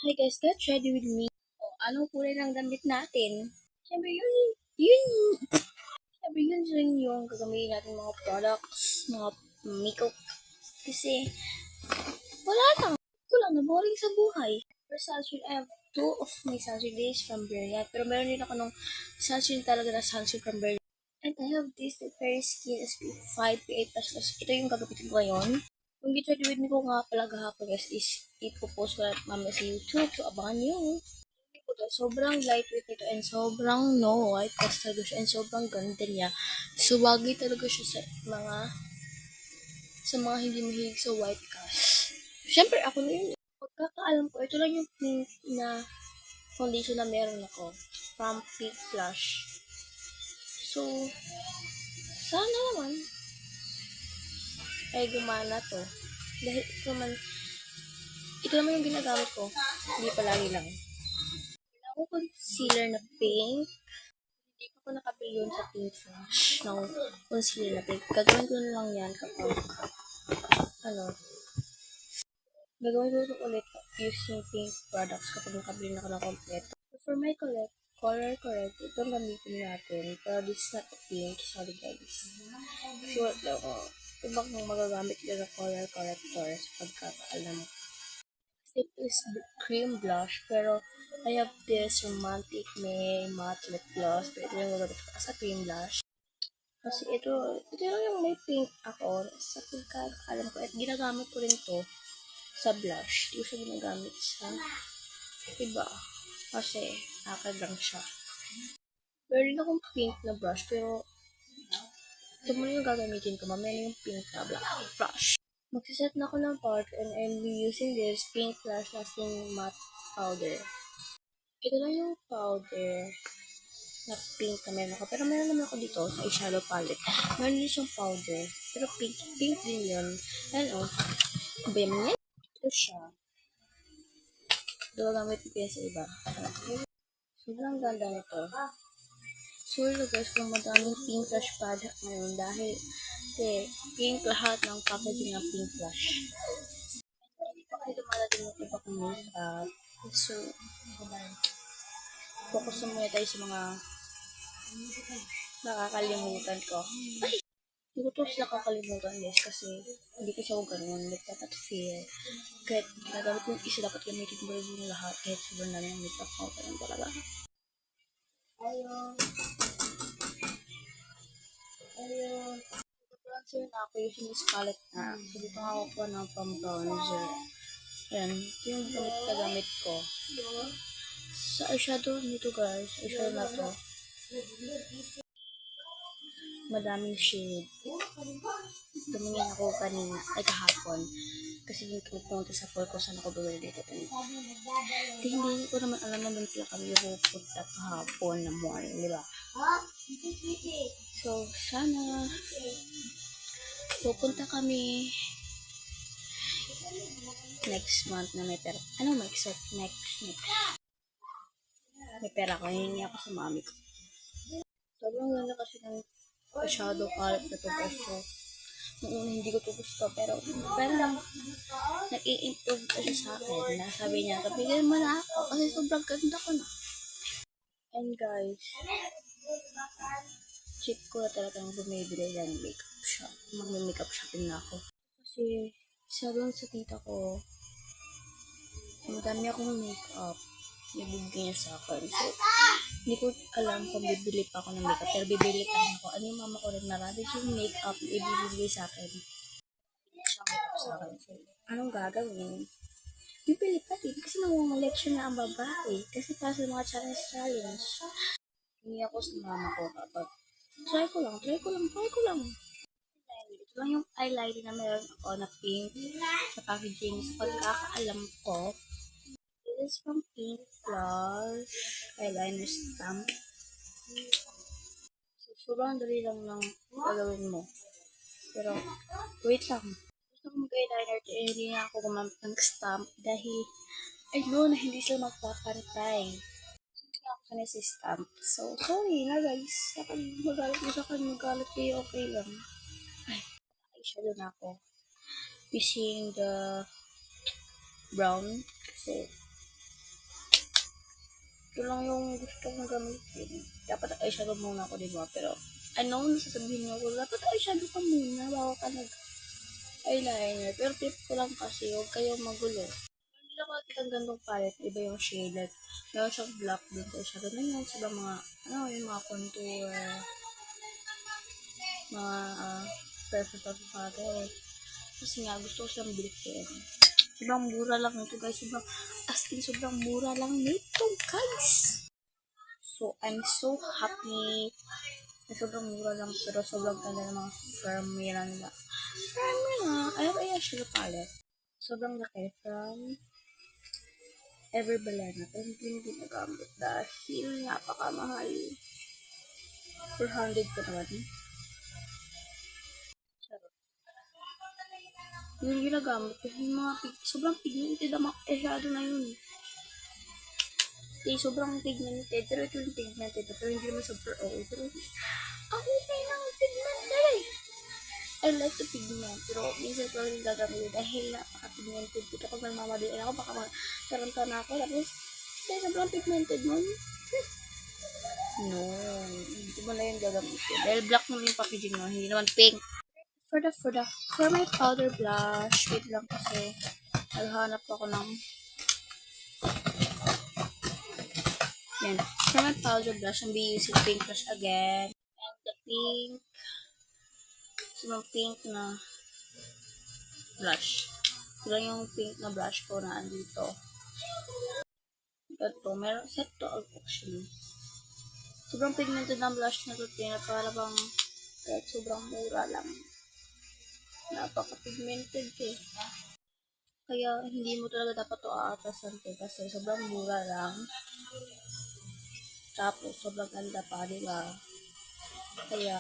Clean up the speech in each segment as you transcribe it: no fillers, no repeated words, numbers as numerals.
Hi guys, get ready with me. O, anong kulay ng damit natin? Siyempre yun rin yung gagamitin natin mga products, mga makeup. Kasi, wala lang. Ito lang, na-boring sa buhay. For sunscreen, I have two of my sunscreen days from Brilliant. Pero meron din ako nung sunscreen talaga na sunscreen from Brilliant. And I have this the Fairy Skin SPF 5 PA++. Ito yung gagamitin ko ngayon. Yung get ready with me ko nga pala gahapon guys is ipopost ko na mamaya sa YouTube. So, abangan nyo. Sobrang lightweight nito and sobrang no white cast talaga siya and sobrang ganda niya. So, bagay talaga siya sa mga hindi mahilig sa white cast. Siyempre, ako na yun. Pagkakaalam ko, ito lang yung pink na foundation na meron ako from Pink Flush. So, sana naman ay gumana to. Dahil ito naman yung ginagamit ko. Hindi palagi lang. Ako concealer na pink. Hindi ko nakabili yun sa Pink Flush ng concealer na pink. Gagawin ko na lang yan kapag gagawin ko ulit using pink products kapag nakabili na ako ng kompleto. For my color correct, ito ang gamitin natin. Pero this is not a pink. Sorry guys. Kasi wala ko. Ibang magagamit ko na color corrector sa pagkakaalam ko. It is cream blush, pero I have this romantic May matte lip gloss, pero ito yung gagamit ko as a cream blush. Kasi ito lang yung may pink ako sa pagkakaalam ko. At ginagamit ko rin to sa blush. Hindi ko siya ginagamit sa iba. Kasi akad lang siya. Meron akong pink na brush, pero ito mo yung gagamitin ko. Mamaya yung pink na brush. Magsiset na ako ng powder and I'll be using this pink flash lasting matte powder. Ito lang yung powder na pink na meron ako. Pero meron naman ako dito sa eyeshadow palette. Meron din siyang powder. Pero pink din yun. Ano? Bim yan. Ito siya. Ito gamit ko yan sa iba. Sobrang ganda nito. Sorry guys kung madaming pink flash product ngayon dahil pink lahat ng packaging ng pink flash. Hindi pa kayo dumadating yung iba kong makeup. So, focus na muna tayo sa mga nakakalimutan ko. Ay! Hindi ko to sila kakalimutan guys kasi hindi ko siya ganun. Like dapat fair. Kahit nagamit ko yung isa dapat gamitin ko yung lahat kahit sobrang dami ng makeup ko. Ganun talaga. Ayun. Bronzer na ako using this palette na. So, dito nga ako po ng pang-bronzer. Ayan. Ito yung gamit ko. Sa eyeshadow nito guys. Eyeshadow na to. Madaming shade. Tumingin ako kanina. Ay kahapon. Kasi hindi ko pumunta sa pool ko saan ako bumili dito. Hindi ko naman alam na doon pala kami pupunta kahapon na morning. Diba? So, sana pupunta kami next month na may pera. Ano next? May pera ko. Hihingi ako sa mami ko. Sobrang ganda kasi ng shadow palette na to guys. Noong hindi ko to gusto. Pero nag-i-improve pa siya sa akin. Sabi niya, kapigil mo na ako kasi sobrang ganda ko na. And guys, cheap ko na talagang bumibili ng makeup shop. Mag-makeup shopping na ako. Kasi sabi sa tita ko, madami akong makeup. Nabibigay niya sa akin. So, hindi ko alam kung bibili pa ako ng makeup. Pero bibili pa rin ako. Ano yung mama ko rin marami yung makeup na ibibigay sa akin. Siya makeup sa akin. So, anong gagawin? Bibili pa rin. Kasi nangungoleksyon na ang babae. Kasi para sa mga challenge. Hindi ako sa mama ko kapag try ko lang. Ito lang yung eyeliner na meron ako na pink sa packaging. Sa pagkakaalam ko, this is from Pink Flush eyeliner stamp. So, sobrang dali lang ng gagawin mo. Pero, wait lang. Gusto ko mag-eyeliner kaya hindi na ako gumamit ng stamp dahil I know na hindi sila magpapantay. Hindi ako sanay sa stamp. So, sorry na guys. Magalit kayo, okay lang. Ay, eyeshadow na ako. Using the brown kasi Ito lang yung gusto kong gamitin. Dapat eyeshadow muna ako, diba? Pero, I know, nasasabihin niyo ako, dapat eyeshadow ka muna bago ka nag-eyeliner. Pero tip ko lang kasi, huwag kayong magulo. Hindi na ako nakita ang gandong palette, iba yung shade. Like, meron siyang black din sa eyeshadow na yun. Sa mga, yung mga contour, mga perfect bagay. Kasi nga, gusto ko siyang bilitin. Sobrang mura lang nito, guys. Sobrang mura lang nito, guys. So, I'm so happy na sobrang mura lang, pero sobrang ganda ng mga Firmina nila. Firmina, I have a eyeshadow palette. Sobrang laki from Everbalena. Pero hindi mo ginagamit dahil napakamahal. 400 pa naman. Charot. Yung ginagamit kasi yung mga sobrang pigmented ang mga eyeshadow na yun. Sobrang pigmented, pero ito yung pigmented, pero hindi naman super okay. Pero ako okay lang pigmented eh. I like the pigment, pero minsan ko rin gagamitin dahil napaka-pigmented. Kapag nagmamadali ako, baka magkaranta na ako. Tapos, dahil sobrang pigmented nun. No, hindi mo na yun gagamitin. Dahil black naman yung packaging mo, hindi naman pink. For my powder blush, wait lang kasi naghanap ako ng yan. For my powder blush, I'll be using pink blush again. And the pink na blush. Ito yung pink na blush ko na andito. Ito, meron set to actually. Sobrang pigmented ng blush na ito, para bang kahit sobrang mura lang. Napaka-pigmented eh. Kaya hindi mo talaga dapat ito aatasan kasi sobrang mura lang. Tapos sobrang ganda pa, diba? Kaya,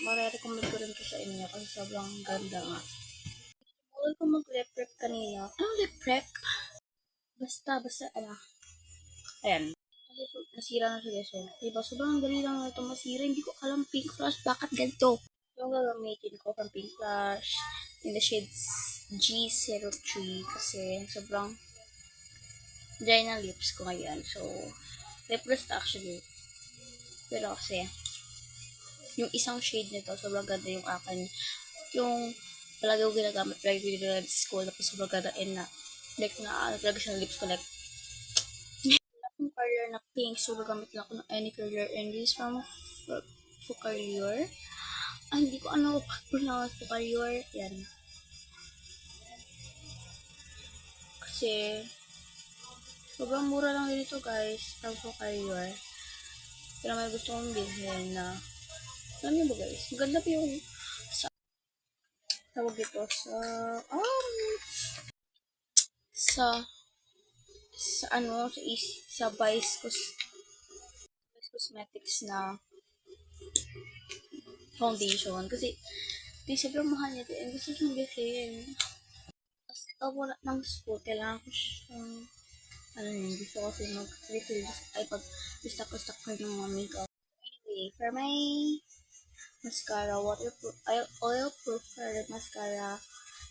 marirecommend ko rin ito sa inyo kasi sobrang ganda nga. Huwag ko mag-lip prep kanina. Anong lip prep? Basta, ayan. Kasi nasira na siya guys. Diba, sobrang dali lang na ito masira. Hindi ko alam pink flash, bakit ganito? Yung gagamitin ko from pink flash in the shades G03 kasi sobrang dry ng lips ko ngayon. So, lip gloss actually. Pero kasi, yung isang shade nito, sobrang ganda yung akin. Yung palagi ko ginagamit sa school, tapos sobrang ganda na talaga siya ng lips ko. Like, yung color na pink, so gagamit lang ako ng any color. And this from Focallure. Hindi ko pronounce Focallure. Yan. Kasi, sobrang mura lang din ito guys, from Focallure. Pero may gusto kong bilhin na, alam niyo ba guys, maganda pa yung tawag ito sa Vice Cosmetics na foundation kasi di sobrang mahal nito and gusto siyang bilhin. Kasi wala ng school, kailangan ko siyang gusto ko kasi mag-refill ay pag-stock ko ng mga makeup. Anyway, for my mascara, oil-proof mascara,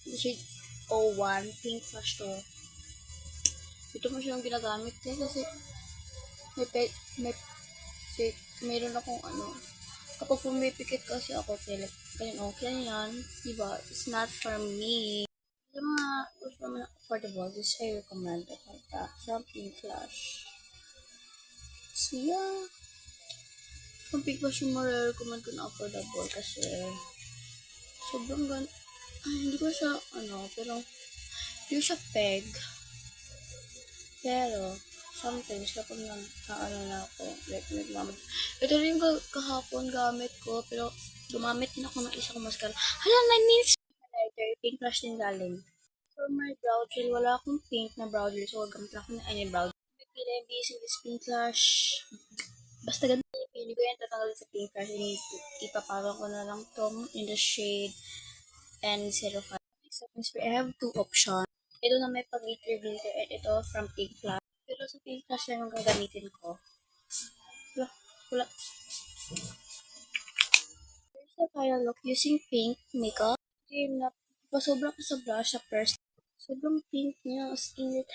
the shade 01, pink flush to. Ito mo siyang ginagamit kasi meron akong kapag pumipikit kasi ako, okay yan, diba? It's not for me. Yung mga gusto naman affordable, this I recommend from Pink Flash. So yeah, from Pink Flash yung recommend ko na affordable kasi sobrang hindi ko siya pero hindi ko siya peg. Pero sometimes kapag na ako, like ito rin kahapon gamit ko, pero gumamit na ako ng isang mascara. Hala, 9 minutes! Highlighter, Pink Flash din galing. For my brow gel, wala akong pink na brow gel, so gamit lang ako ng any brow gel. I'm using this Pink Flash. Basta ganito yung pili ko yan, tatanggalin sa Pink Flash. Ipapagawa ko na lang tong in the shade N05. I have two options. Ito na may pag-glitter and ito from Pink Flash. Pero sa Pink Flash yan yung gagamitin ko. Wala. Here's the final look using pink makeup. Okay, sobrang sa blush sa first. Sobrang pink niya, as in it.